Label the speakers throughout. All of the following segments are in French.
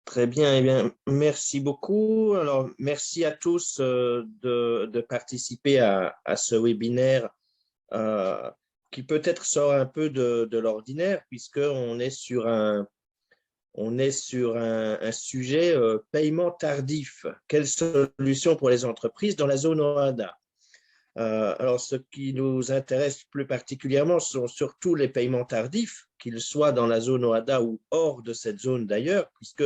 Speaker 1: Très bien, eh bien, merci beaucoup. Alors, merci à tous de participer à ce webinaire euh, qui peut-être sort un peu de l'ordinaire puisqu'on est sur un sujet paiement tardif. Quelles solutions pour les entreprises dans la zone OHADA? Alors, ce qui nous intéresse plus particulièrement sont surtout les paiements tardifs, qu'ils soient dans la zone OHADA ou hors de cette zone d'ailleurs, puisque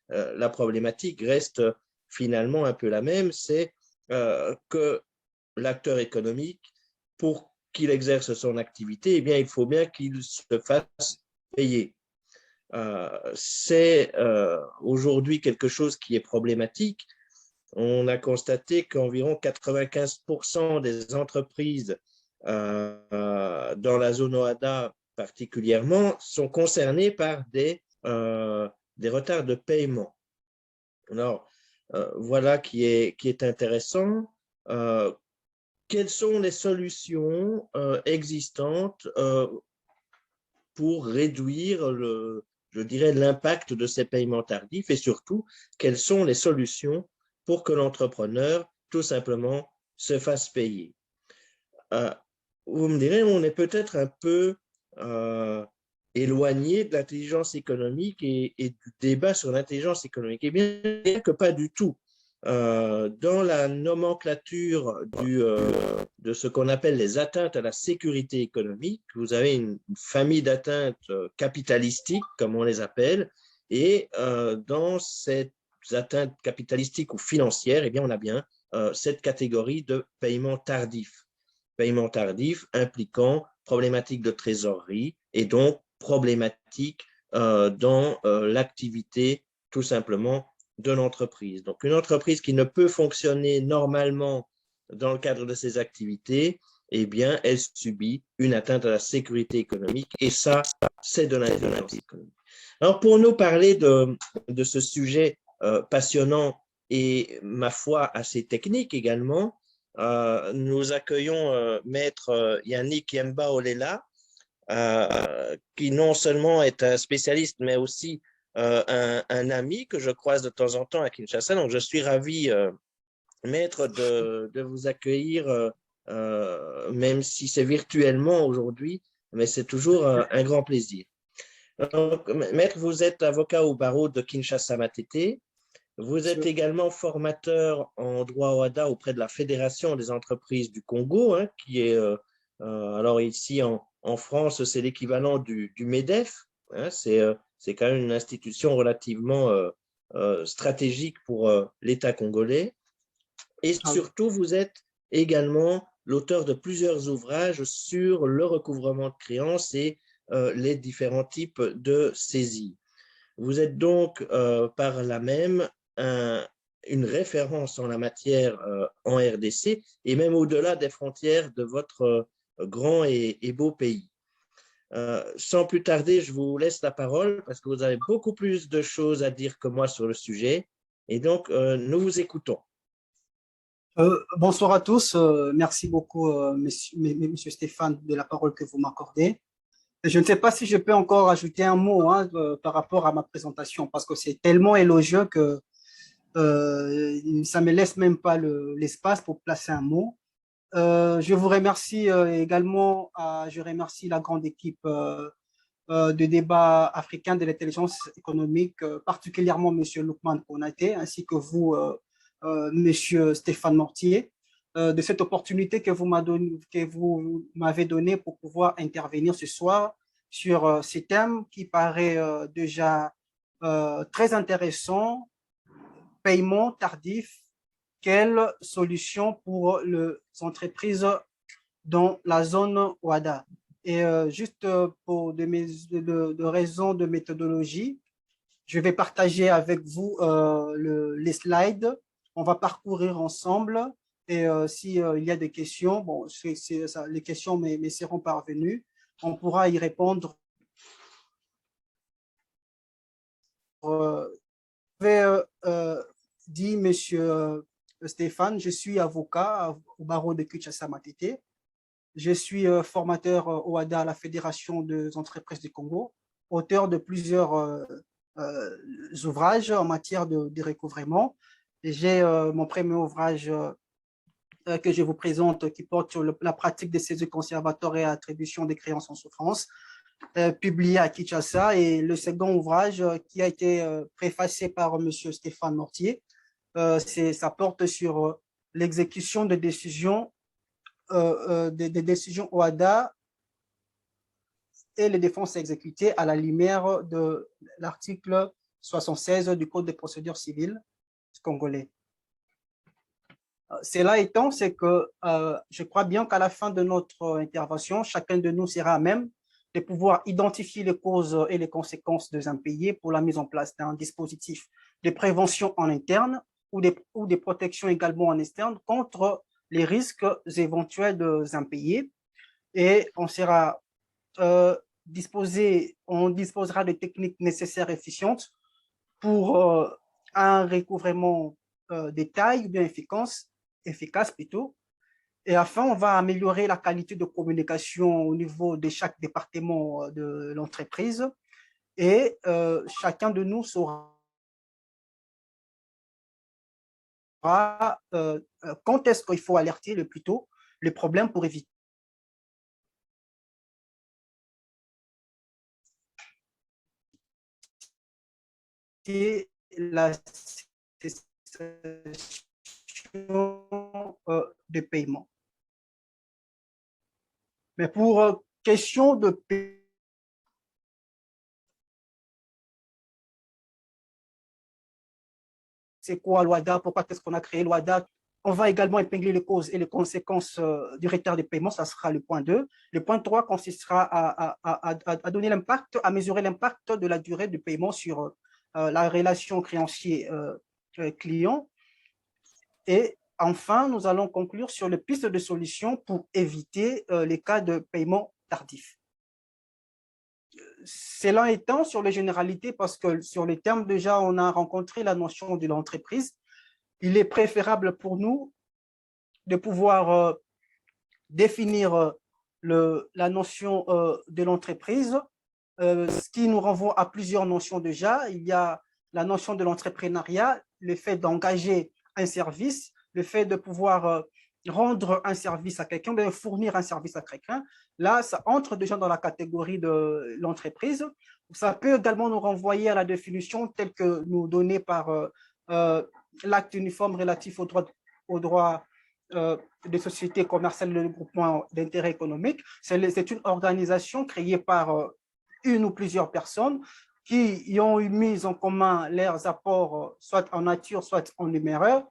Speaker 1: la problématique reste finalement un peu la même, c'est que l'acteur économique, pour qu'il exerce son activité, eh bien, il faut bien qu'il se fasse payer. C'est aujourd'hui quelque chose qui est problématique. On a constaté qu'environ 95% des entreprises dans la zone OHADA particulièrement sont concernées par des retards de paiement. Alors, voilà qui est intéressant. Quelles sont les solutions existantes pour réduire je dirais, l'impact de ces paiements tardifs et surtout, quelles sont les solutions pour que l'entrepreneur, tout simplement, se fasse payer. Vous me direz, on est peut-être un peu éloigné de l'intelligence économique et du débat sur l'intelligence économique. Eh bien que pas du tout. Dans la nomenclature de ce qu'on appelle les atteintes à la sécurité économique, vous avez une famille d'atteintes capitalistiques, comme on les appelle, et dans ces atteintes capitalistiques ou financières, eh bien, on a bien cette catégorie de paiement tardif. Paiement tardif impliquant problématique de trésorerie et donc problématique dans l'activité tout simplement de l'entreprise. Donc, une entreprise qui ne peut fonctionner normalement dans le cadre de ses activités, eh bien, elle subit une atteinte à la sécurité économique et ça, c'est de l'intelligence économique. Alors, pour nous parler de ce sujet passionnant et, ma foi, assez technique également, nous accueillons Maître Yannick Yemba Olela, qui non seulement est un spécialiste, mais aussi un ami que je croise de temps en temps à Kinshasa. Donc, je suis ravi, Maître, de vous accueillir, même si c'est virtuellement aujourd'hui, mais c'est toujours un grand plaisir. Donc, Maître, vous êtes avocat au barreau de Kinshasa-Matete. Vous êtes également formateur en droit OHADA auprès de la Fédération des entreprises du Congo, hein, qui est, alors ici en France, c'est l'équivalent du MEDEF. Hein, c'est quand même une institution relativement stratégique pour l'État congolais. Et surtout, vous êtes également l'auteur de plusieurs ouvrages sur le recouvrement de créances et les différents types de saisies. Vous êtes donc par là même une référence en la matière en RDC et même au-delà des frontières de votre grand et beau pays. Sans plus tarder, je vous laisse la parole parce que vous avez beaucoup plus de choses à dire que moi sur le sujet et donc nous vous écoutons.
Speaker 2: Bonsoir à tous. Merci beaucoup, monsieur Stéphane, de la parole que vous m'accordez. Je ne sais pas si je peux encore ajouter un mot par rapport à ma présentation, parce que c'est tellement élogieux que ça ne me laisse même pas l'espace pour placer un mot. Je vous remercie également, je remercie la grande équipe de débat africain de l'intelligence économique, particulièrement monsieur Loukman Konaté, ainsi que vous, monsieur Stéphane Mortier, de cette opportunité que vous m'avez donnée pour pouvoir intervenir ce soir sur ces thèmes qui paraît déjà très intéressant. Paiement tardif, quelle solution pour les entreprises dans la zone OHADA? Et juste pour de raisons de méthodologie, je vais partager avec vous les slides. On va parcourir ensemble et s'il y a des questions, bon, les questions me seront parvenues. On pourra y répondre. Dit monsieur Stéphane, je suis avocat au barreau de Kinshasa-Matete. Je suis formateur OHADA à la Fédération des entreprises du Congo, auteur de plusieurs ouvrages en matière de recouvrement. J'ai mon premier ouvrage que je vous présente qui porte sur la pratique des saisies conservatoires et attribution des créances en souffrance, publié à Kinshasa, et le second ouvrage qui a été préfacé par M. Stéphane Mortier. Ça porte sur l'exécution des décisions OHADA et les défenses exécutées à la lumière de l'article 76 du Code de procédure civile congolais. Cela étant, c'est que je crois bien qu'à la fin de notre intervention, chacun de nous sera à même de pouvoir identifier les causes et les conséquences des impayés pour la mise en place d'un dispositif de prévention en interne ou des protections également en externe contre les risques éventuels des impayés. Et on sera on disposera de techniques nécessaires et efficientes pour un recouvrement des tailles bien efficace plutôt. Et enfin, on va améliorer la qualité de communication au niveau de chaque département de l'entreprise et chacun de nous saura quand est-ce qu'il faut alerter le plus tôt le problème pour éviter la cessation de paiement. Mais pour question de paiement, c'est quoi l'OHADA, pourquoi est-ce qu'on a créé l'OHADA. On va également épingler les causes et les conséquences du retard de paiement, ça sera le point 2. Le point 3 consistera à donner l'impact, à mesurer l'impact de la durée de paiement sur la relation créancier-client. Et enfin, nous allons conclure sur les pistes de solutions pour éviter les cas de paiement tardif. Cela étant, sur les généralités, parce que sur les termes déjà, on a rencontré la notion de l'entreprise, il est préférable pour nous de pouvoir définir la notion de l'entreprise, ce qui nous renvoie à plusieurs notions déjà. Il y a la notion de l'entrepreneuriat, le fait d'engager un service, le fait de pouvoir rendre un service à quelqu'un, de fournir un service à quelqu'un. Là, ça entre déjà dans la catégorie de l'entreprise. Ça peut également nous renvoyer à la définition telle que nous donnée par l'acte uniforme relatif aux droits des sociétés commerciales et de groupements d'intérêt économique. C'est une organisation créée par une ou plusieurs personnes qui y ont mis en commun leurs apports, soit en nature, soit en numéraire,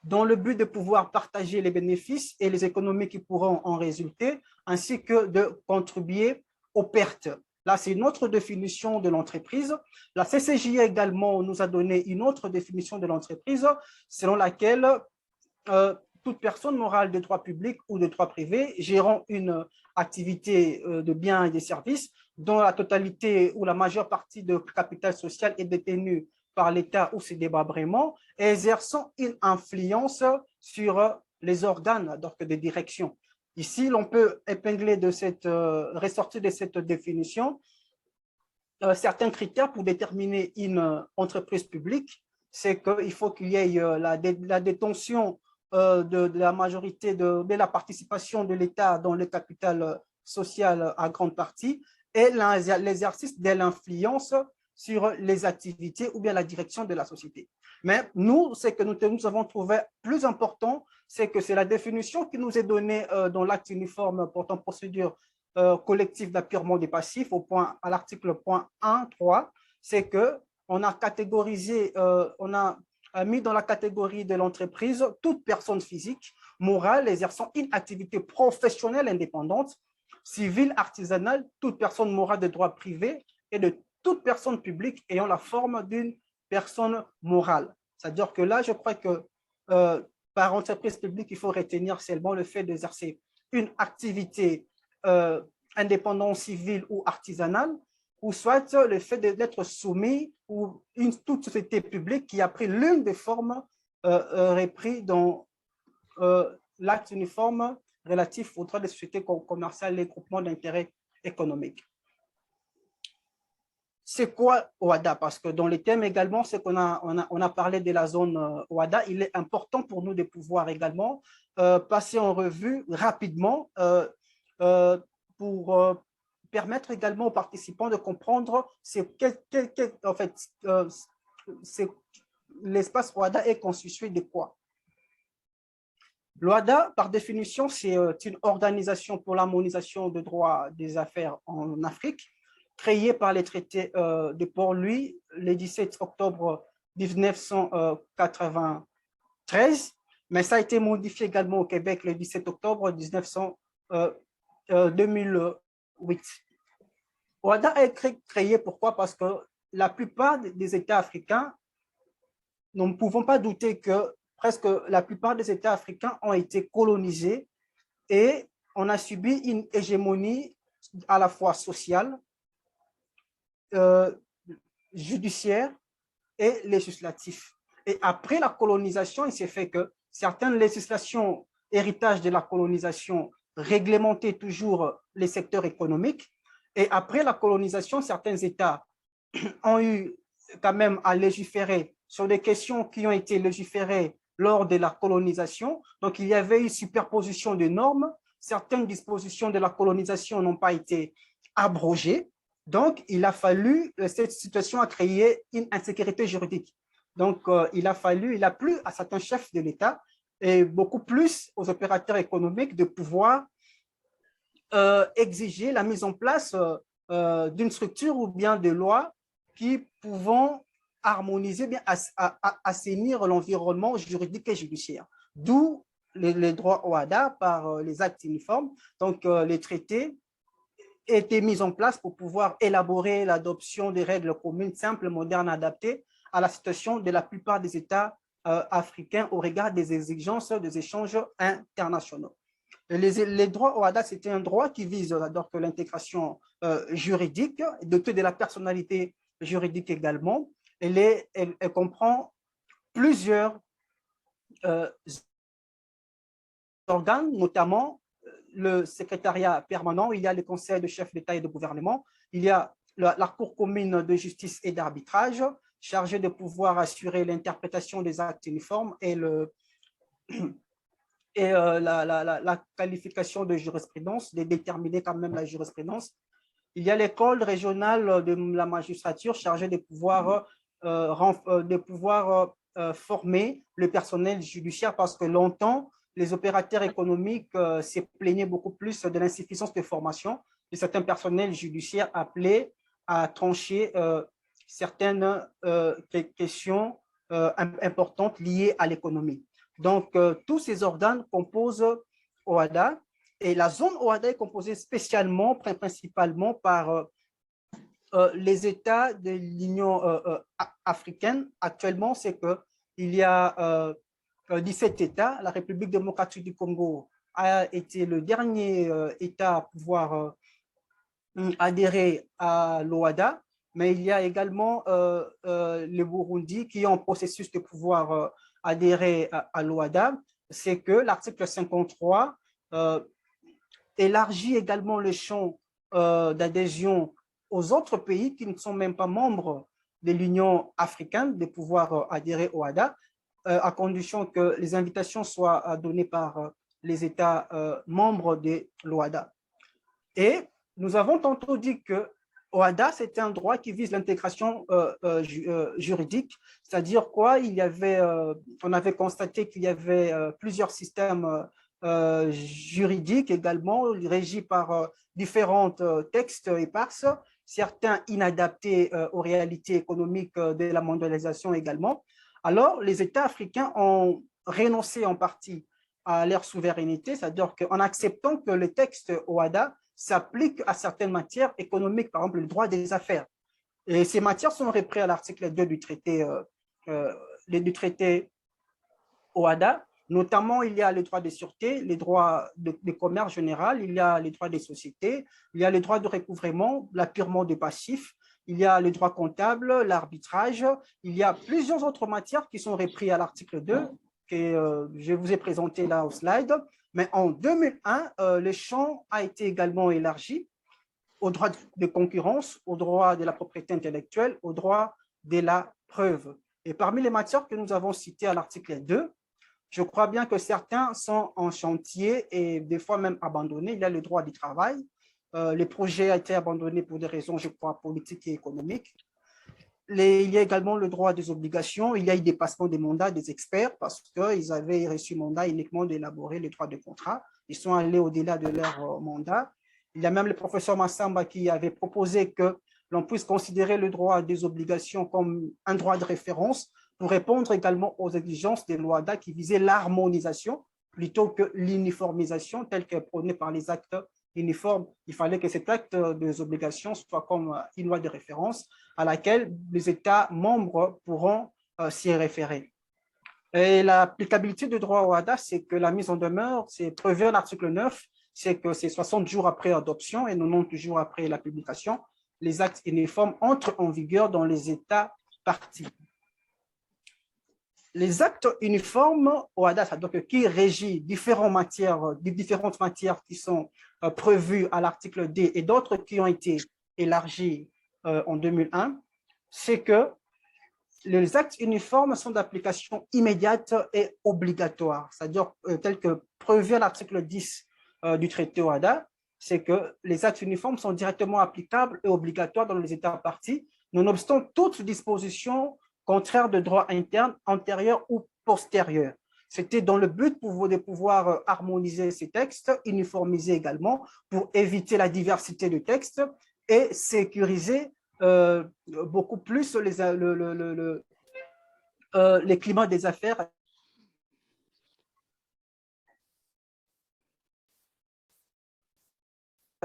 Speaker 2: dans le but de pouvoir partager les bénéfices et les économies qui pourront en résulter, ainsi que de contribuer aux pertes. Là, c'est une autre définition de l'entreprise. La CCJ également nous a donné une autre définition de l'entreprise, selon laquelle toute personne morale de droit public ou de droit privé gérant une activité de biens et de services dont la totalité ou la majeure partie de capital social est détenue par l'État ou ses démembrements, exerçant une influence sur les organes donc de direction. Ici, l'on peut épingler ressortir de cette définition certains critères pour déterminer une entreprise publique. C'est qu'il faut qu'il y ait la détention de la majorité de la participation de l'État dans le capital social à grande partie et l'exercice de l'influence sur les activités ou bien la direction de la société. Mais nous, ce que nous avons trouvé plus important, c'est que c'est la définition qui nous est donnée dans l'acte uniforme portant procédure collective d'appurement des passifs à l'article point 1.3, c'est qu'on a catégorisé, on a mis dans la catégorie de l'entreprise toute personne physique, morale, exerçant une activité professionnelle indépendante, civile, artisanale, toute personne morale de droit privé et de toute personne publique ayant la forme d'une personne morale. C'est-à-dire que là, je crois que par entreprise publique, il faut retenir seulement le fait d'exercer une activité indépendante civile ou artisanale, ou soit le fait d'être soumis ou toute société publique qui a pris l'une des formes reprises dans l'acte uniforme relatif aux droits des sociétés commerciales et groupements d'intérêt économique. c'est quoi OHADA? Parce que dans les thèmes également, c'est on a parlé de la zone OHADA. Il est important pour nous de pouvoir également passer en revue rapidement pour permettre également aux participants de comprendre en fait, l'espace OHADA est constitué de quoi. L'OHADA, par définition, c'est une organisation pour l'harmonisation des droits des affaires en Afrique, créée par les traités de Port-Louis le 17 octobre 1993, mais ça a été modifié également au Québec le 17 octobre 2008. OHADA est créé pourquoi? Parce que la plupart des États africains, nous ne pouvons pas douter que presque la plupart des États africains ont été colonisés et on a subi une hégémonie à la fois sociale, judiciaire et législatif. Et après la colonisation, il s'est fait que certaines législations, héritage de la colonisation, réglementaient toujours les secteurs économiques. Et après la colonisation, certains États ont eu quand même à légiférer sur des questions qui ont été légiférées lors de la colonisation. Donc, il y avait une superposition de normes. Certaines dispositions de la colonisation n'ont pas été abrogées. Donc, il a fallu, cette situation a créé une insécurité juridique. Donc, il a plu à certains chefs de l'État et beaucoup plus aux opérateurs économiques de pouvoir exiger la mise en place d'une structure ou bien de lois qui pouvant harmoniser, bien assainir l'environnement juridique et judiciaire. D'où les droits OHADA par les actes uniformes. Donc, les traités étaient mis en place pour pouvoir élaborer l'adoption des règles communes simples, modernes, adaptées à la situation de la plupart des États africains au regard des exigences des échanges internationaux. Les droits OHADA, c'était un droit qui vise donc l'intégration juridique, dotée de la personnalité juridique également. Elle comprend plusieurs organes, notamment le secrétariat permanent, il y a le conseil de chefs d'État et de gouvernement, il y a la Cour commune de justice et d'arbitrage, chargée de pouvoir assurer l'interprétation des actes uniformes et la qualification de jurisprudence, de déterminer quand même la jurisprudence. Il y a l'école régionale de la magistrature chargée de pouvoir former le personnel judiciaire parce que longtemps, les opérateurs économiques se plaignaient beaucoup plus de l'insuffisance de formation de certains personnels judiciaires appelés à trancher certaines questions importantes liées à l'économie. Donc, tous ces organes composent OHADA et la zone OHADA est composée spécialement, principalement par les États de l'Union africaine. Actuellement, c'est qu'il y a 17 États. La République démocratique du Congo a été le dernier État à pouvoir adhérer à l'OHADA, mais il y a également le Burundi qui est en processus de pouvoir adhérer à l'OHADA. C'est que l'article 53 élargit également le champ d'adhésion aux autres pays qui ne sont même pas membres de l'Union africaine de pouvoir adhérer au OHADA, à condition que les invitations soient données par les États membres de l'OHADA. Et nous avons tantôt dit que OHADA, c'est un droit qui vise l'intégration juridique, c'est-à-dire quoi? On avait constaté qu'il y avait plusieurs systèmes juridiques également, régis par différents textes éparses, certains inadaptés aux réalités économiques de la mondialisation également. Alors, les États africains ont renoncé en partie à leur souveraineté, c'est-à-dire qu'en acceptant que le texte OHADA s'applique à certaines matières économiques, par exemple le droit des affaires. Et ces matières sont reprises à l'article 2 du traité OHADA. Notamment, il y a les droits de sûreté, les droits de commerce général, il y a les droits des sociétés, il y a les droits de recouvrement, l'appurement des passifs, il y a les droits comptables, l'arbitrage, il y a plusieurs autres matières qui sont reprises à l'article 2 que je vous ai présenté là au slide. Mais en 2001, le champ a été également élargi au droit de concurrence, au droit de la propriété intellectuelle, au droit de la preuve. Et parmi les matières que nous avons citées à l'article 2, je crois bien que certains sont en chantier et des fois même abandonnés. Il y a le droit du travail. Le projet a été abandonné pour des raisons, je crois, politiques et économiques. Il y a également le droit des obligations. Il y a eu dépassement des mandats des experts parce qu'ils avaient reçu mandat uniquement d'élaborer les droits de contrat. Ils sont allés au-delà de leur mandat. Il y a même le professeur Massamba qui avait proposé que l'on puisse considérer le droit des obligations comme un droit de référence pour répondre également aux exigences des lois d'A qui visaient l'harmonisation plutôt que l'uniformisation telle que prônée par les actes uniformes. Il fallait que cet acte des obligations soit comme une loi de référence à laquelle les États membres pourront s'y référer. Et l'applicabilité du droit au HADA, c'est que la mise en demeure, c'est prévu à l'article 9, c'est que c'est 60 jours après adoption et 90 jours après la publication, les actes uniformes entrent en vigueur dans les États parties. Les actes uniformes au HADA, donc qui régit différentes matières qui sont prévues à l'article D et d'autres qui ont été élargies en 2001, c'est que les actes uniformes sont d'application immédiate et obligatoire, c'est-à-dire tel que prévu à l'article 10 du traité OHADA, c'est que les actes uniformes sont directement applicables et obligatoires dans les États parties, nonobstant toute disposition contraire de droit interne, antérieur ou postérieur. C'était dans le but de pouvoir harmoniser ces textes, uniformiser également pour éviter la diversité de textes et sécuriser beaucoup plus les climats des affaires.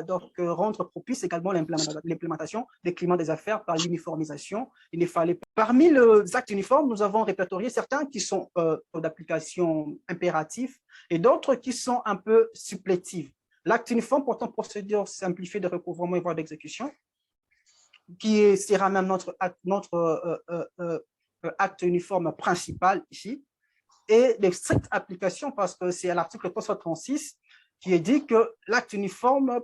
Speaker 2: Donc, rendre propice également l'implémentation des climats des affaires par l'uniformisation. Il fallait. Parmi les actes uniformes, nous avons répertorié certains qui sont d'application impérative et d'autres qui sont un peu supplétifs. L'acte uniforme portant procédure simplifiée de recouvrement et voie d'exécution, qui sera même notre acte uniforme principal ici, et de stricte application parce que c'est à l'article 336 qui est dit que l'acte uniforme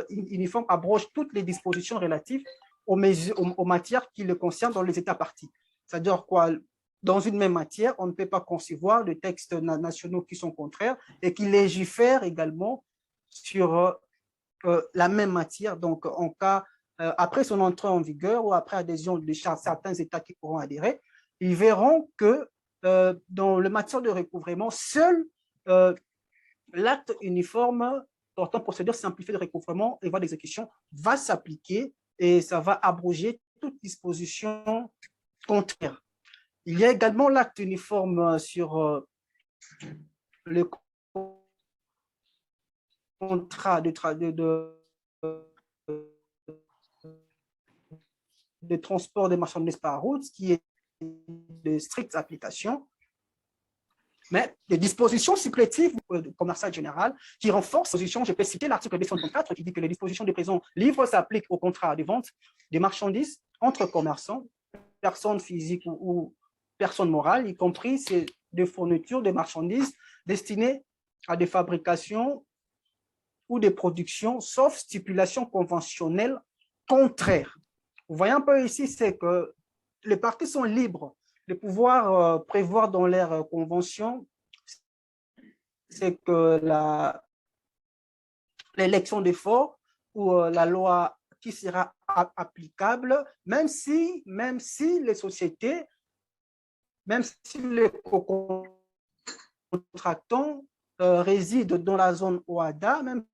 Speaker 2: uniforme abroge toutes les dispositions relatives aux matières qui le concernent dans les États parties. C'est-à-dire quoi? Dans une même matière, on ne peut pas concevoir de textes nationaux qui sont contraires et qui légifèrent également sur la même matière. Donc, en cas, après son entrée en vigueur ou après adhésion de certains États qui pourront adhérer, ils verront que dans le matière de recouvrement, seul l'acte uniforme portant procédure simplifiée de recouvrement et voie d'exécution va s'appliquer et ça va abroger toute disposition contraire. Il y a également l'acte uniforme sur le contrat de transport des marchandises par route, qui est de stricte application, mais des dispositions supplétives du commercial général qui renforcent les dispositions. Je peux citer l'article 234 qui dit que les dispositions de présent livre s'appliquent au contrat de vente des marchandises entre commerçants, personnes physiques ou personnes morales, y compris ces de fourniture de marchandises destinées à des fabrications ou des productions, sauf stipulation conventionnelle contraire. Vous voyez un peu ici, c'est que les parties sont libres de pouvoir prévoir dans leur convention, c'est que l'élection des forts ou la loi qui sera applicable, même si les sociétés, même si les contractants résident dans la zone OHADA, même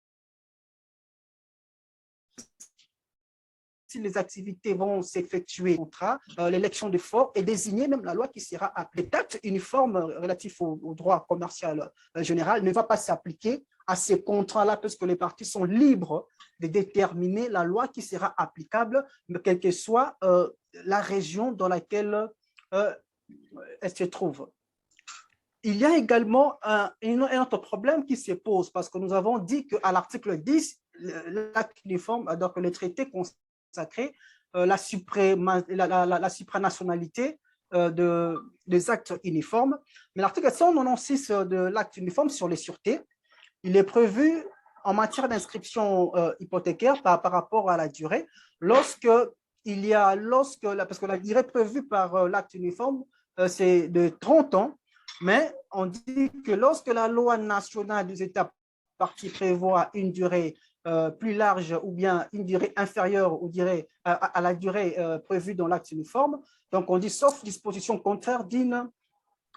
Speaker 2: si les activités vont s'effectuer contrat, l'élection de forts est désignée, même la loi qui sera appliquée. L'acte uniforme relatif au droit commercial général ne va pas s'appliquer à ces contrats-là parce que les parties sont libres de déterminer la loi qui sera applicable, quelle que soit la région dans laquelle elle se trouve. Il y a également un autre problème qui se pose parce que nous avons dit qu'à l'article 10, l'acte uniforme, donc le traité consacré la supranationalité des actes uniformes. Mais l'article 196 de l'acte uniforme sur les sûretés, il est prévu en matière d'inscription hypothécaire par rapport à la durée, parce que la durée prévue par l'acte uniforme, c'est de 30 ans, mais on dit que lorsque la loi nationale des États parties prévoit une durée plus large ou bien une durée inférieure à la durée prévue dans l'acte uniforme, donc on dit sauf disposition contraire d'une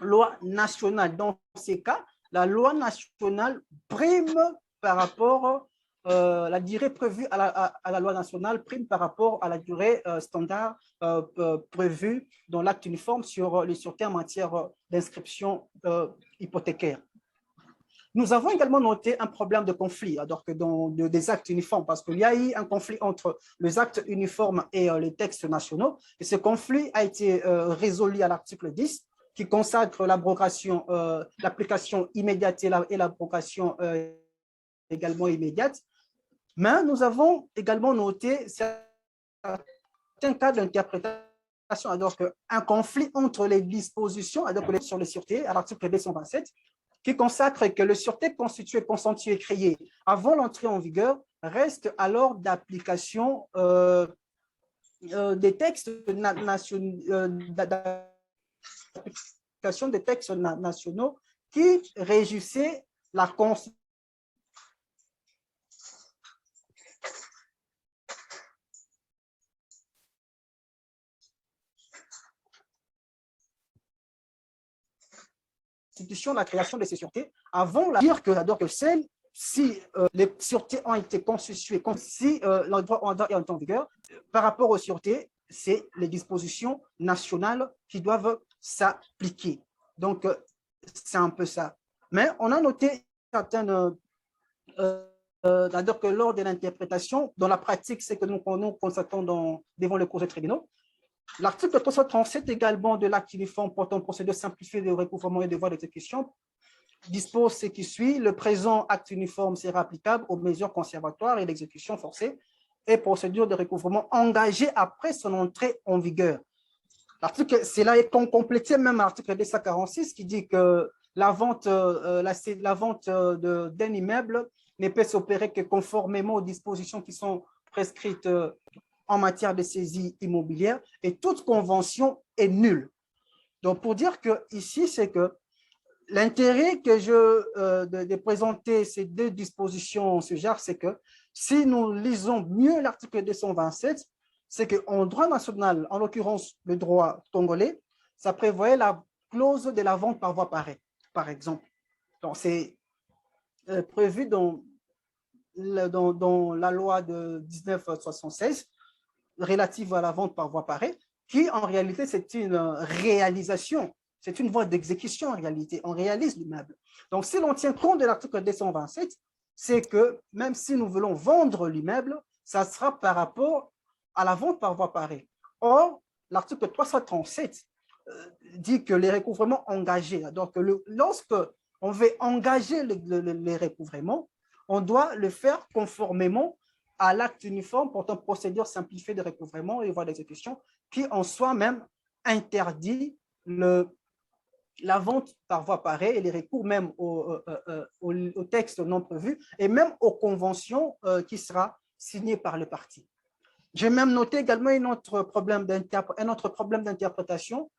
Speaker 2: loi nationale. Dans ces cas, la loi nationale prime par rapport la durée prévue à la loi nationale prime par rapport à la durée standard prévue dans l'acte uniforme sur les sûretés en matière d'inscription hypothécaire. Nous avons également noté un problème de conflit alors que dans des actes uniformes, parce qu'il y a eu un conflit entre les actes uniformes et les textes nationaux. Et ce conflit a été résolu à l'article 10, qui consacre l'abrogation, l'application immédiate et l'abrogation également immédiate. Mais nous avons également noté certains cas d'interprétation, alors qu'un conflit entre les dispositions sur les sûretés à l'article 227, qui consacre que le sûreté constituée, consentie et créée avant l'entrée en vigueur reste alors d'application des textes nationaux qui régissaient la Constitution. La création de ces sûretés, avant la dire que celle, si les sûretés ont été constituées, si le droit est en vigueur, par rapport aux sûretés, c'est les dispositions nationales qui doivent s'appliquer. Donc, c'est un peu ça. Mais on a noté certaines, que lors de l'interprétation, dans la pratique, c'est que nous constatons devant le cours des tribunaux, l'article 337 également de l'acte uniforme portant procédure simplifiée de recouvrement et de voies d'exécution dispose ce qui suit. Le présent acte uniforme sera applicable aux mesures conservatoires et l'exécution forcée et procédures de recouvrement engagées après son entrée en vigueur. C'est là qu'on complétait même l'article 246 qui dit que la vente d'un immeuble ne peut s'opérer que conformément aux dispositions qui sont prescrites en matière de saisie immobilière et toute convention est nulle. Donc, pour dire que ici, c'est que l'intérêt que de présenter ces deux dispositions ce genre, c'est que si nous lisons mieux l'article 227, c'est qu'en droit national, en l'occurrence le droit congolais, ça prévoyait la clause de la vente par voie parée, par exemple. Donc, c'est prévu dans la loi de 1976 relative à la vente par voie parée, qui en réalité c'est une réalisation, c'est une voie d'exécution en réalité, on réalise l'immeuble. Donc si l'on tient compte de l'article 227, c'est que même si nous voulons vendre l'immeuble, ça sera par rapport à la vente par voie parée. Or, l'article 337 dit que les recouvrements engagés, donc lorsque on veut engager les recouvrements, on doit le faire conformément à l'acte uniforme portant procédure simplifiée de recouvrement et voies d'exécution qui en soi-même interdit la vente par voie parée et les recours même au texte non prévu et même aux conventions qui sera signé par le parti. J'ai même noté également un autre problème d'interprétation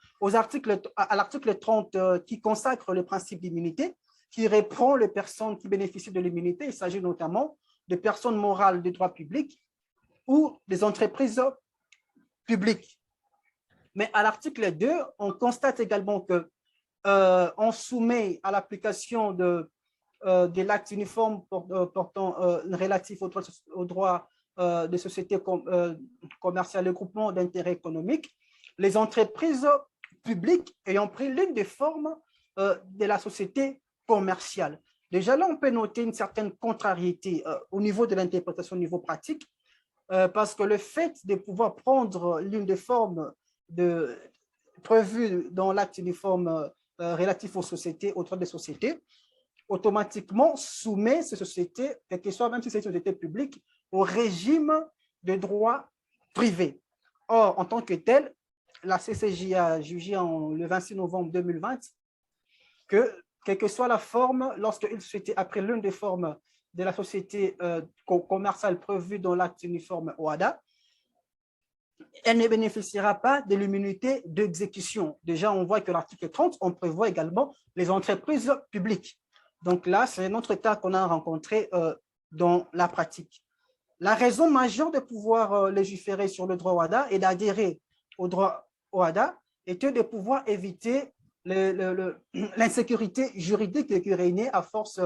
Speaker 2: à l'article 30 qui consacre le principe d'immunité, qui reprend les personnes qui bénéficient de l'immunité. Il s'agit notamment de personnes morales de droit public ou des entreprises publiques. Mais à l'article 2, on constate également qu'on soumet à l'application de l'acte uniforme portant relatif au droit de sociétés commerciales et groupements d'intérêt économique, les entreprises publiques ayant pris l'une des formes de la société commerciale. Déjà là, on peut noter une certaine contrariété au niveau de l'interprétation, au niveau pratique, parce que le fait de pouvoir prendre l'une des formes prévues dans l'acte uniforme relatif aux sociétés, aux droits des sociétés, automatiquement soumet ces sociétés, quelle que soit même si c'est une société publique, au régime de droit privé. Or, en tant que tel, la CCJ a jugé le 26 novembre 2020 que quelle que soit la forme, lorsqu'une société a pris l'une des formes de la société commerciale prévue dans l'acte uniforme OHADA, elle ne bénéficiera pas de l'immunité d'exécution. Déjà, on voit que l'article 30, on prévoit également les entreprises publiques. Donc là, c'est un autre cas qu'on a rencontré dans la pratique. La raison majeure de pouvoir légiférer sur le droit OHADA et d'adhérer au droit OHADA était de pouvoir éviter l'insécurité juridique qui régnait à force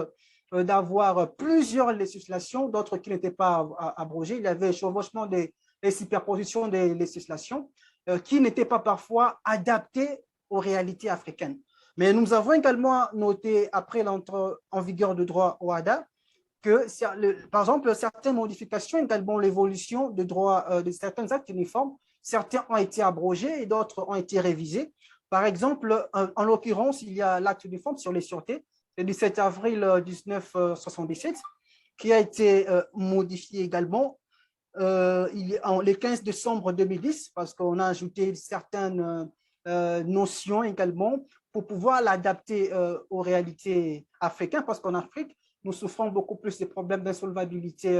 Speaker 2: d'avoir plusieurs législations, d'autres qui n'étaient pas abrogées. Il y avait le chevauchement des superpositions des législations qui n'étaient pas parfois adaptées aux réalités africaines. Mais nous avons également noté, après l'entrée en vigueur du droit OHADA, que, par exemple, certaines modifications, également l'évolution de droit de certains actes uniformes, certains ont été abrogés et d'autres ont été révisés. Par exemple, en l'occurrence, il y a l'acte uniforme sur les sûretés, le 17 avril 1977, qui a été modifié également le 15 décembre 2010, parce qu'on a ajouté certaines notions également pour pouvoir l'adapter aux réalités africaines, parce qu'en Afrique, nous souffrons beaucoup plus des problèmes d'insolvabilité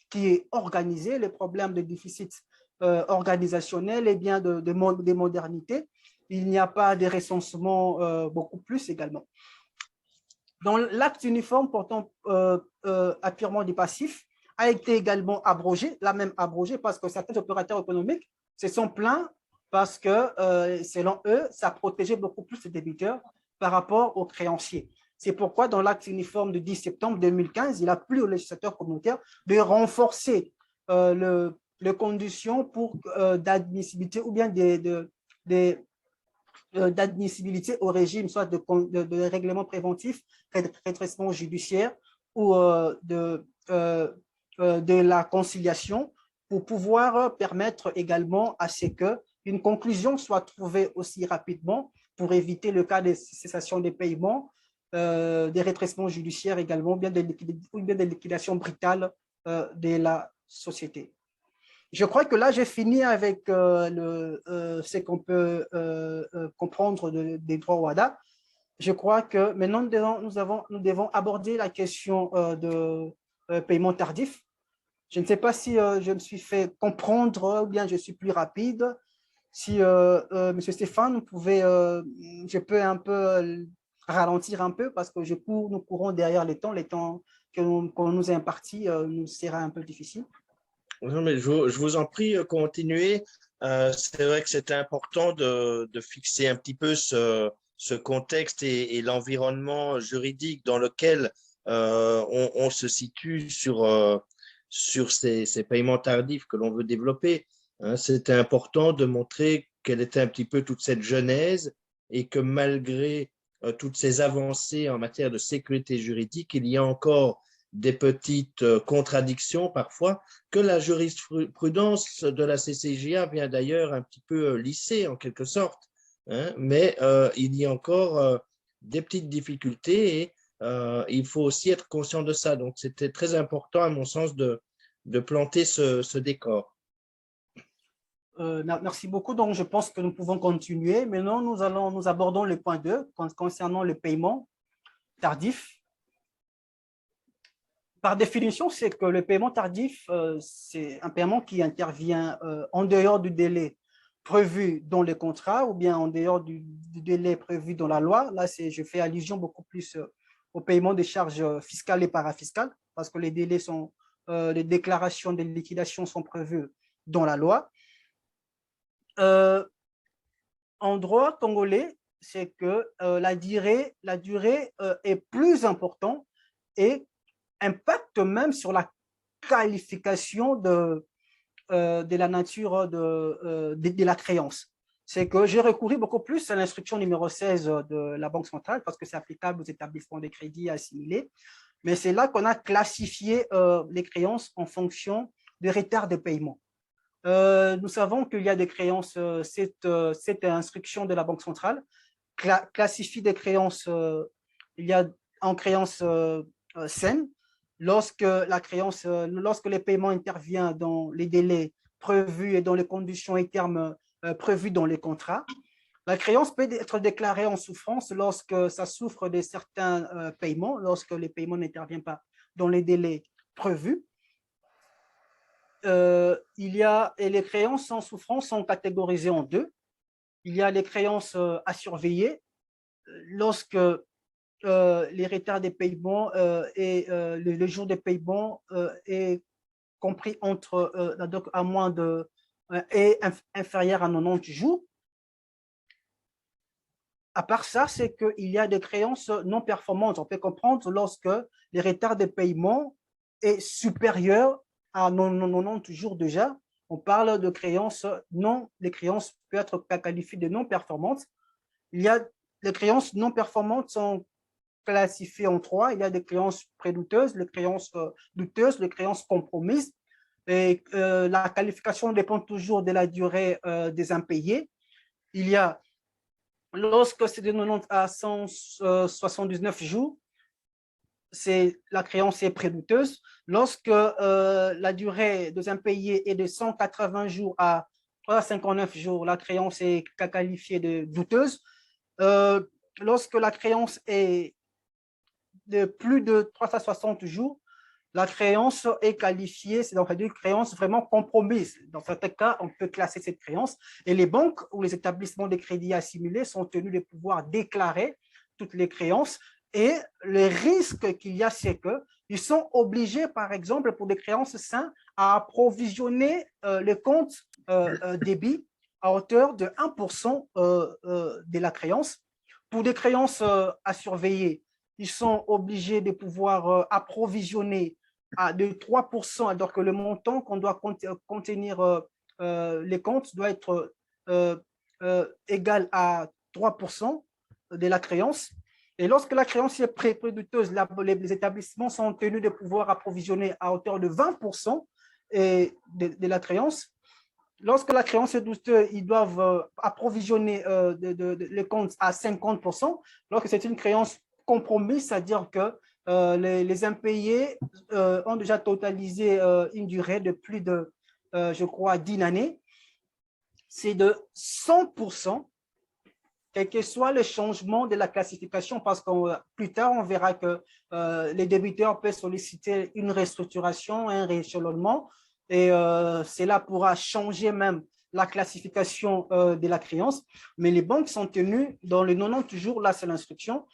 Speaker 2: qui est organisée, les problèmes de déficit organisationnel et bien de modernité. Il n'y a pas de recensement beaucoup plus également. Dans l'acte uniforme portant apurement du passif a été également abrogé, là même abrogé parce que certains opérateurs économiques se sont plaints parce que, selon eux, ça protégeait beaucoup plus les débiteurs par rapport aux créanciers. C'est pourquoi, dans l'acte uniforme du 10 septembre 2015, il a plu au législateur communautaire de renforcer les conditions d'admissibilité ou bien d'admissibilité au régime, soit de règlement préventif, redressement judiciaire ou de la conciliation, pour pouvoir permettre également à ce qu'une conclusion soit trouvée aussi rapidement pour éviter le cas de cessation des paiements, des redressements judiciaires également, ou bien des liquidations brutales de la société. Je crois que là, j'ai fini avec ce qu'on peut comprendre des droits OHADA. Je crois que maintenant, nous devons aborder la question de paiement tardif. Je ne sais pas si je me suis fait comprendre ou bien je suis plus rapide. Si M. Stéphane, je peux un peu ralentir un peu parce que nous courons derrière les temps qu'on nous a impartis nous sera un peu difficile.
Speaker 1: Non, mais je vous en prie, continuez. C'est vrai que c'est important de fixer un petit peu ce contexte et l'environnement juridique dans lequel on se situe sur ces paiements tardifs que l'on veut développer. Hein. C'était important de montrer quelle était un petit peu toute cette genèse et que malgré toutes ces avancées en matière de sécurité juridique, il y a encore des petites contradictions parfois que la jurisprudence de la CCJA vient d'ailleurs un petit peu lisser en quelque sorte. Hein, mais il y a encore des petites difficultés et il faut aussi être conscient de ça. Donc, c'était très important, à mon sens, de planter ce décor.
Speaker 2: Merci beaucoup. Donc, je pense que nous pouvons continuer. Maintenant, nous abordons le point 2 concernant le paiement tardif. Par définition, c'est que le paiement tardif, c'est un paiement qui intervient en dehors du délai prévu dans le contrat ou bien en dehors du délai prévu dans la loi. Là, je fais allusion beaucoup plus au paiement des charges fiscales et parafiscales parce que les délais les déclarations de liquidation sont prévues dans la loi. En droit congolais, c'est que la durée est plus importante et impacte même sur la qualification de la nature de la créance. C'est que j'ai recouru beaucoup plus à l'instruction numéro 16 de la Banque centrale parce que c'est applicable aux établissements de crédit assimilés. Mais c'est là qu'on a classifié les créances en fonction des retards de paiement. Nous savons qu'il y a des créances, cette instruction de la Banque centrale classifie des créances, il y a en créance saine, lorsque les paiements interviennent dans les délais prévus et dans les conditions et termes prévus dans les contrats. La créance peut être déclarée en souffrance lorsque ça souffre de certains paiements, lorsque les paiements n'interviennent pas dans les délais prévus. Et les créances sans souffrance sont catégorisées en deux. Il y a les créances à surveiller lorsque les retards des paiements et le jour des paiements est compris entre à moins de et inférieur à 90 jours. À part ça, c'est qu'il y a des créances non performantes. On peut comprendre lorsque les retards de paiement est supérieur à 90 jours déjà. On parle de créances non, les créances peuvent être qualifiées de non performantes. Il y a les créances non performantes sont classifiées en trois. Il y a des créances prédouteuses, les créances douteuses, les créances compromises. Et la qualification dépend toujours de la durée des impayés. Il y a lorsque c'est de 90 à 179 jours, la créance est prédouteuse. Lorsque la durée des impayés est de 180 jours à 359 jours, la créance est qualifiée de douteuse. Lorsque la créance est de plus de 360 jours, la créance est qualifiée, c'est donc une créance vraiment compromise. Dans certains cas, on peut classer cette créance et les banques ou les établissements de crédit assimilés sont tenus de pouvoir déclarer toutes les créances et le risque qu'il y a, c'est qu'ils sont obligés, par exemple, pour des créances simples, à approvisionner le compte débit à hauteur de 1% de la créance. Pour des créances à surveiller, ils sont obligés de pouvoir approvisionner de 3%, alors que le montant qu'on doit contenir les comptes doit être égal à 3% de la créance. Et lorsque la créance est prédouteuse, les établissements sont tenus de pouvoir approvisionner à hauteur de 20% de la créance. Lorsque la créance est douteuse, ils doivent approvisionner les comptes à 50%. Lorsque c'est une créance compromis, c'est-à-dire que les impayés ont déjà totalisé une durée de plus de, je crois, 10 années. C'est de 100%, quel que soit le changement de la classification, parce que plus tard, on verra que les débiteurs peuvent solliciter une restructuration, un rééchelonnement, et cela pourra changer même la classification de la créance. Mais les banques sont tenues, dans les 90 jours, là c'est l'instruction,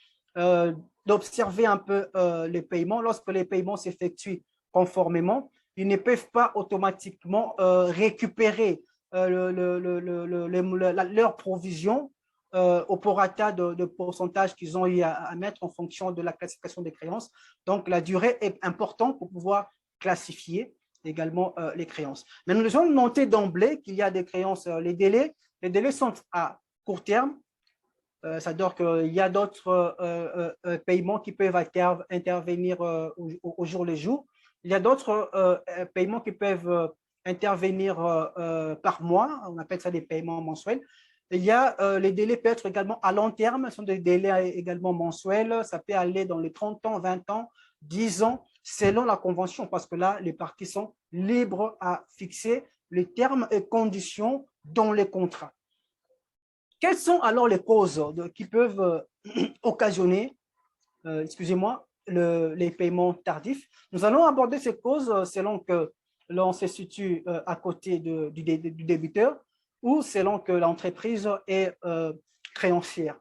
Speaker 2: d'observer un peu les paiements. Lorsque les paiements s'effectuent conformément, ils ne peuvent pas automatiquement récupérer leur provision au prorata de pourcentage qu'ils ont eu à mettre en fonction de la classification des créances. Donc, la durée est importante pour pouvoir classifier également les créances. Mais nous devons noter d'emblée qu'il y a des créances, les délais sont à court terme, c'est-à-dire qu'il y a d'autres paiements qui peuvent intervenir au jour le jour. Il y a d'autres paiements qui peuvent intervenir par mois, on appelle ça des paiements mensuels. Il y a les délais peuvent être également à long terme, ce sont des délais également mensuels, ça peut aller dans les 30 ans, 20 ans, 10 ans, selon la convention, parce que là, les parties sont libres à fixer les termes et conditions dans les contrats. Quelles sont alors les causes qui peuvent occasionner, excusez-moi, les paiements tardifs? Nous allons aborder ces causes selon que l'on se situe à côté du débiteur ou selon que l'entreprise est créancière.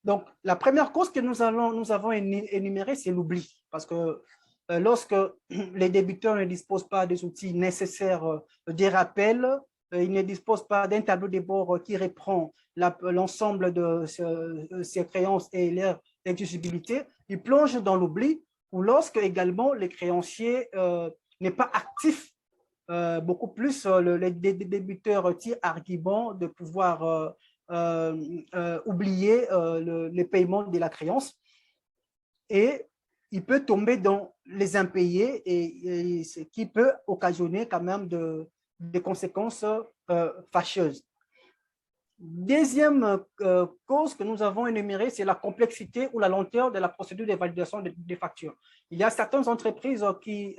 Speaker 2: Donc, la première cause que nous avons énumérée, c'est l'oubli, parce que lorsque les débiteurs ne disposent pas des outils nécessaires, des rappels, ils ne disposent pas d'un tableau de bord qui reprend l'ensemble de ces créances et leur exigibilité, ils plongent dans l'oubli, ou lorsque également les créanciers n'est pas actif, beaucoup plus les débiteurs tirent argument de pouvoir oublier les paiements de la créance et il peut tomber dans les impayés et ce qui peut occasionner quand même des conséquences fâcheuses. Deuxième cause que nous avons énumérée, c'est la complexité ou la lenteur de la procédure de validation des factures. Il y a certaines entreprises qui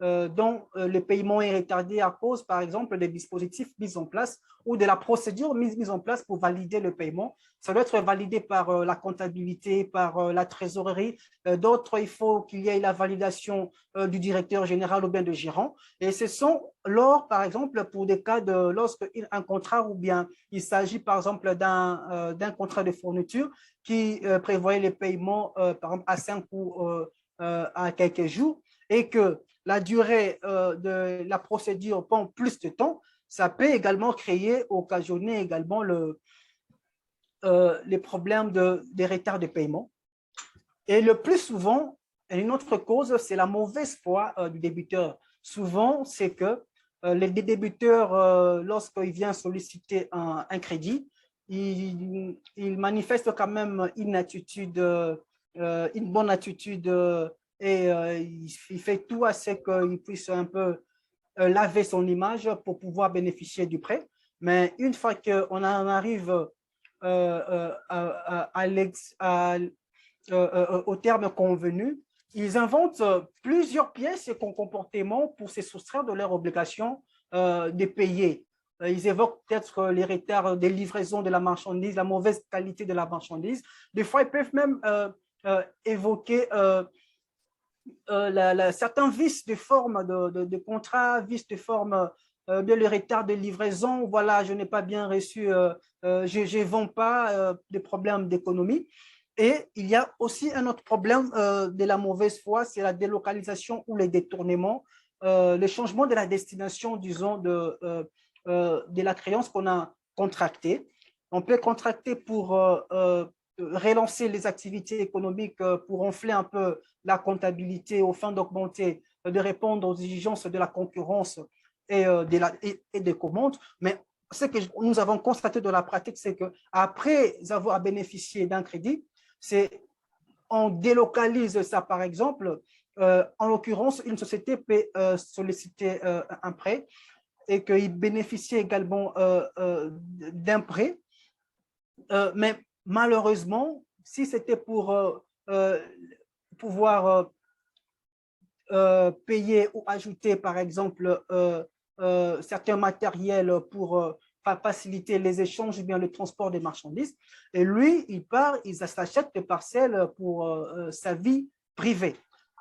Speaker 2: dont le paiement est retardé à cause, par exemple, des dispositifs mis en place ou de la procédure mise en place pour valider le paiement. Ça doit être validé par la comptabilité, par la trésorerie. D'autres, il faut qu'il y ait la validation du directeur général ou bien de gérant. Et ce sont lors, par exemple, pour des cas de lorsqu'un contrat ou bien il s'agit, par exemple, d'un contrat de fourniture qui prévoyait les paiements, par exemple, à 5 ou à quelques jours et que la durée de la procédure prend plus de temps, ça peut également occasionner également les problèmes des retards de paiement. Et le plus souvent, une autre cause, c'est la mauvaise foi du débiteur. Souvent, c'est que les débiteurs, lorsqu'ils viennent solliciter un crédit, ils manifestent quand même une attitude, une bonne attitude et il fait tout à ce qu'il puisse un peu laver son image pour pouvoir bénéficier du prêt. Mais une fois qu'on en arrive au terme convenu, ils inventent plusieurs pièces et comportements pour se soustraire de leur obligation de payer. Ils évoquent peut-être les retards des livraisons de la marchandise, la mauvaise qualité de la marchandise. Des fois, ils peuvent même évoquer certains vices de forme de contrat, vices de forme de le retard de livraison. Voilà, je n'ai pas bien reçu, je ne vends pas, des problèmes d'économie. Et il y a aussi un autre problème de la mauvaise foi, c'est la délocalisation ou les détournements, le changement de la destination, disons, de la créance qu'on a contractée. On peut contracter pour relancer les activités économiques, pour enfler un peu la comptabilité aux fins d'augmenter, de répondre aux exigences de la concurrence et des commandes. Mais ce que nous avons constaté de la pratique, c'est qu'après avoir bénéficié d'un crédit, on délocalise ça, par exemple. En l'occurrence, une société peut solliciter un prêt et qu'il bénéficie également d'un prêt. Mais malheureusement, si c'était pour pouvoir payer ou ajouter, par exemple, certains matériels pour faciliter les échanges ou bien le transport des marchandises. Et lui, il part, il s'achète des parcelles pour sa vie privée.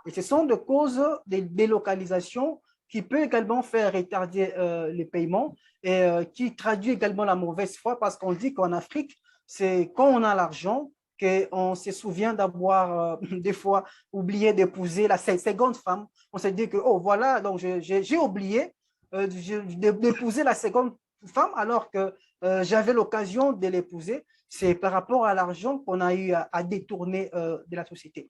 Speaker 2: Et ce sont des causes de délocalisation qui peut également faire retarder les paiements et qui traduit également la mauvaise foi parce qu'on dit qu'en Afrique, c'est quand on a l'argent qu'on se souvient d'avoir des fois oublié d'épouser la seconde femme. On s'est dit que, oh voilà, donc j'ai oublié d'épouser la seconde femme alors que j'avais l'occasion de l'épouser. C'est par rapport à l'argent qu'on a eu à détourner de la société.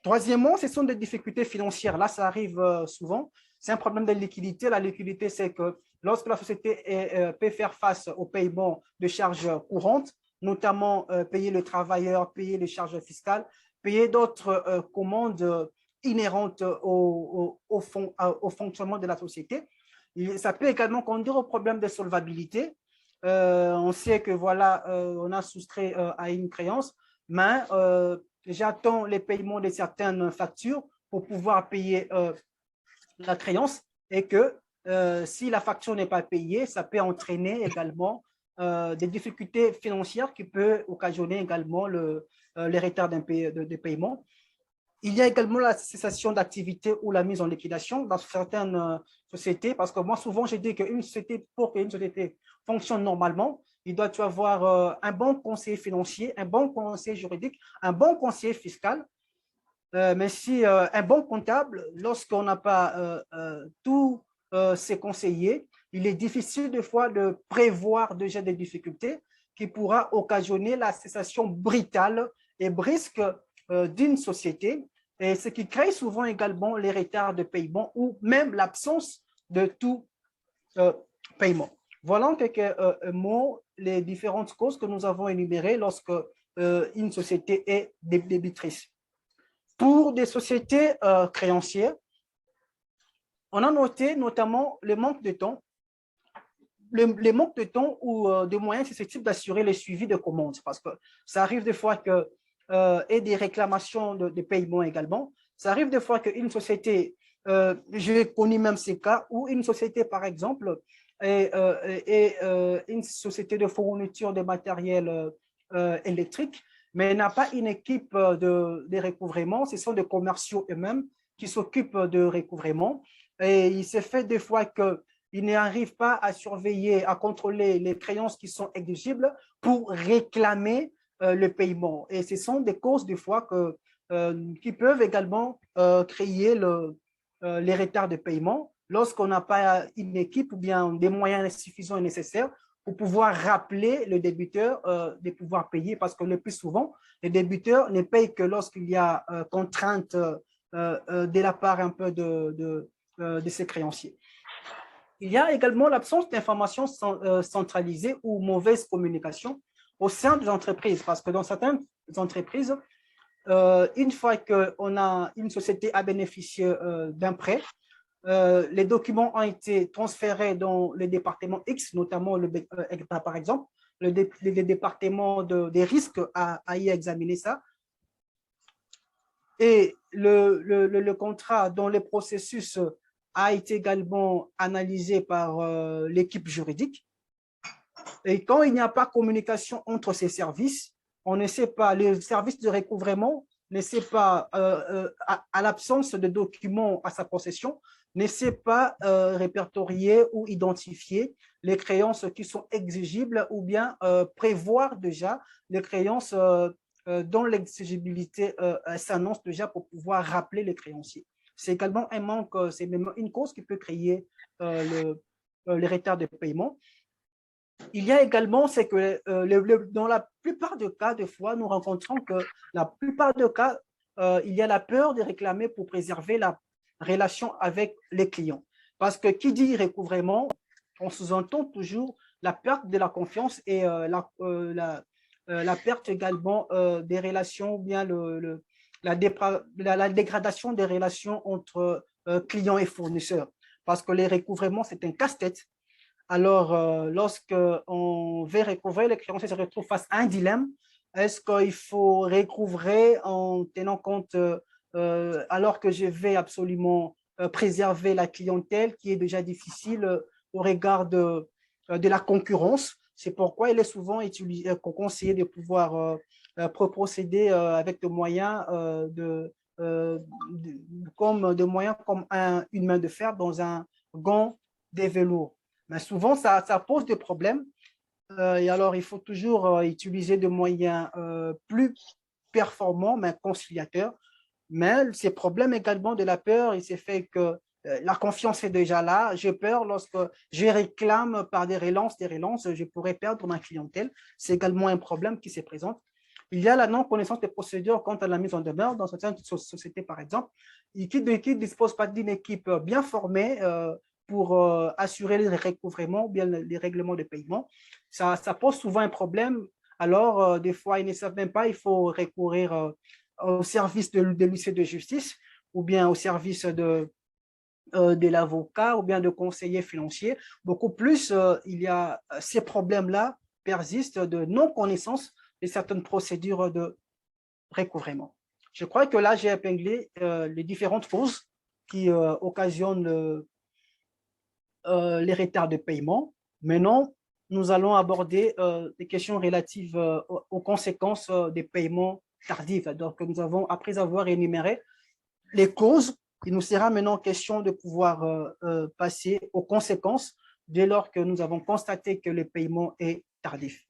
Speaker 2: Troisièmement, ce sont des difficultés financières. Là, ça arrive souvent. C'est un problème de liquidité. La liquidité, c'est que lorsque la société peut faire face au paiement de charges courantes, notamment payer le travailleur, payer les charges fiscales, payer d'autres commandes inhérentes au fonctionnement de la société. Ça peut également conduire au problème de solvabilité. On sait que voilà, on a soustrait à une créance, mais j'attends les paiements de certaines factures pour pouvoir payer la créance et que si la facture n'est pas payée, ça peut entraîner également des difficultés financières qui peuvent occasionner également les retards de paiement. Il y a également la cessation d'activité ou la mise en liquidation dans certaines sociétés, parce que moi, souvent, je dis qu'une société, pour qu'une société fonctionne normalement, il doit y avoir un bon conseiller financier, un bon conseiller juridique, un bon conseiller fiscal, mais si un bon comptable, lorsqu'on n'a pas tous ces conseillers, il est difficile des fois de prévoir déjà des difficultés qui pourra occasionner la cessation brutale et brusque d'une société, et ce qui crée souvent également les retards de paiement ou même l'absence de tout paiement. Voilà en quelques mots les différentes causes que nous avons énumérées lorsque une société est débitrice. Pour des sociétés créancières, on a noté notamment le manque de temps, le manque de temps ou de moyens susceptibles d'assurer le suivi de commandes, parce que ça arrive des fois que et des réclamations de paiement également. Ça arrive des fois qu'une société J'ai connu même ces cas où une société, par exemple, est une société de fourniture de matériel électrique, mais n'a pas une équipe de recouvrement. Ce sont des commerciaux eux-mêmes qui s'occupent de recouvrement. Et il s'est fait des fois qu'ils n'arrivent pas à surveiller, à contrôler les créances qui sont exigibles pour réclamer le paiement. Et ce sont des causes des fois qui peuvent également créer les retards de paiement lorsqu'on n'a pas une équipe ou bien des moyens suffisants et nécessaires pour pouvoir rappeler le débiteur de pouvoir payer, parce que le plus souvent, les débiteurs ne payent que lorsqu'il y a contrainte de la part un peu de ses créanciers. Il y a également l'absence d'informations centralisées ou mauvaise communication au sein des entreprises, parce que dans certaines entreprises, une fois qu'une société a bénéficié d'un prêt, les documents ont été transférés dans le département X, notamment, par exemple, le département des risques a y examiner ça. Et le contrat dont le processus a été également analysé par l'équipe juridique. Et quand il n'y a pas communication entre ces services, on ne sait pas, le service de recouvrement ne sait pas, à l'absence de documents à sa possession, ne sait pas répertorier ou identifier les créances qui sont exigibles ou bien prévoir déjà les créances dont l'exigibilité s'annonce déjà pour pouvoir rappeler les créanciers. C'est également un manque, c'est même une cause qui peut créer les retards de paiement. Il y a également, c'est que dans la plupart des cas, des fois, nous rencontrons que la plupart des cas, il y a la peur de réclamer pour préserver la relation avec les clients. Parce que qui dit recouvrement, on sous-entend toujours la perte de la confiance et la perte également des relations, ou bien la dégradation des relations entre clients et fournisseurs. Parce que les recouvrements, c'est un casse-tête. Alors, lorsqu'on veut recouvrer, les créanciers se retrouvent face à un dilemme. Est-ce qu'il faut recouvrer en tenant compte, alors que je vais absolument préserver la clientèle qui est déjà difficile au regard de la concurrence? C'est pourquoi il est souvent conseillé de pouvoir procéder avec des moyens comme une main de fer dans un gant de velours. Mais souvent, ça pose des problèmes. Et alors, il faut toujours utiliser des moyens plus performants, mais conciliateurs. Mais ces problèmes également de la peur, il s'est fait que la confiance est déjà là. J'ai peur lorsque je réclame par des relances, je pourrais perdre ma clientèle. C'est également un problème qui se présente. Il y a la non-connaissance des procédures quant à la mise en demeure dans certaines sociétés, par exemple, qui ne disposent pas d'une équipe bien formée pour assurer les recouvrements ou bien les règlements de paiement. Ça pose souvent un problème. Alors, des fois, ils ne savent même pas, il faut recourir au service de l'huissier de justice ou bien au service de l'avocat ou bien de conseiller financier. Beaucoup plus, il y a ces problèmes-là persistent de non-connaissance de certaines procédures de recouvrement. Je crois que là, j'ai épinglé les différentes causes qui occasionnent les retards de paiement. Maintenant, nous allons aborder des questions relatives aux conséquences des paiements tardifs. Donc, après avoir énuméré les causes, il nous sera maintenant question de pouvoir passer aux conséquences dès lors que nous avons constaté que le paiement est tardif.